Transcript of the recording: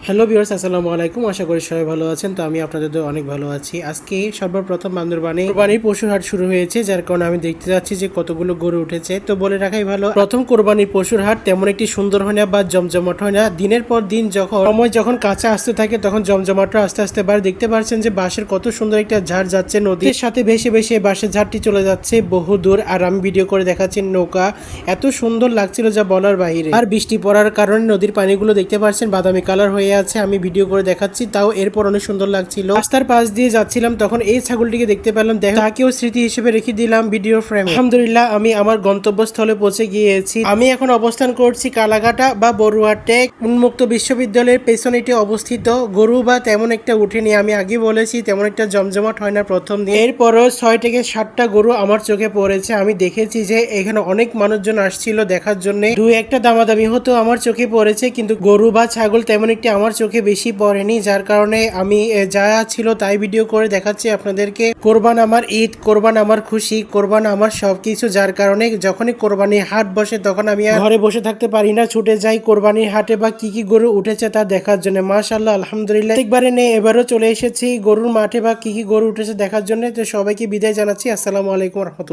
Hello viewers, আসসালামু আলাইকুম। আশা করি সবাই ভালো আছেন। তো আমি আপনাদের অনেক ভালো আছি। আজকে সর্বপ্রথম কোরবানির পশুর হাট শুরু হয়েছে, যার কারণে আমি দেখতে যাচ্ছি যে কতগুলো গরু উঠেছে। তো বলে রাখাই ভালো, প্রথম কোরবানির পশুর হাট তেমন একটি সুন্দর হয় না বা জমজমাট হয় না। দিনের পর দিন যখন কাছে আসতে থাকে তখন জমজমাটটা আস্তে আস্তে বাড়ে। দেখতে পাচ্ছেন যে বাঁশের কত সুন্দর একটা ঝাড় যাচ্ছে, নদীর সাথে ভেসে ভেসে বাঁশের ঝাড়টি চলে যাচ্ছে বহু দূর। আর আমি ভিডিও করে দেখাচ্ছি নৌকা, এত সুন্দর লাগছিল যা বলার বাইরে। আর বৃষ্টি পড়ার কারণে নদীর পানিগুলো দেখতে পাচ্ছেন বাদামি কালার হয়ে আছে। আমি ভিডিও করে দেখাচ্ছি, তাও এরপর অনেক সুন্দর লাগছিল। রাস্তার পাশ দিয়ে যাচ্ছিলাম, তখন এই ছাগলটিকে দেখতে পেলাম। তাকেও স্মৃতি হিসেবে রেখে দিলাম ভিডিও ফ্রেমে। আলহামদুলিল্লাহ, আমি আমার গন্তব্যস্থলে পৌঁছে গিয়েছি। আমি এখন অবস্থান করছি কালাঘাটা বা বড়ুয়াটে উন্মুক্ত বিশ্ববিদ্যালয়ের পেছনে এটি অবস্থিত। গরু বা তেমন একটা উঠেনি, আমি আগে বলেছি তেমন একটা জমজমাট হয় না প্রথম দিন। এরপরও 6 থেকে 7টা গরু আমার চোখে পড়েছে। আমি দেখেছি যে এখানে অনেক মানুষজন আসছিল দেখার জন্য। দু একটা দামাদামি হতো আমার চোখে পড়েছে, কিন্তু গরু বা ছাগল তেমন একটি আমার চোখে বেশি পড়েনি, যার কারণে আমি যা ছিল তাই ভিডিও করে দেখাচ্ছি আপনাদেরকে। কোরবান আমার ঈদ, কোরবান আমার খুশি, কোরবান আমার সবকিছু। যার কারণে যখনই কোরবানির হাট বসে তখন আমি আর ঘরে বসে থাকতে পারি না, ছুটে যাই কোরবানির হাটে বা কি কি গরু উঠেছে তা দেখার জন্য। মাশাআল্লাহ, আলহামদুলিল্লাহ, একবারে নেই এবারও চলে এসেছি গরুর মাঠে বা কি কি গরু উঠেছে দেখার জন্য। তো সবাইকে বিদায় জানাচ্ছি। আসসালামু আলাইকুম রহমতুল্লাহ।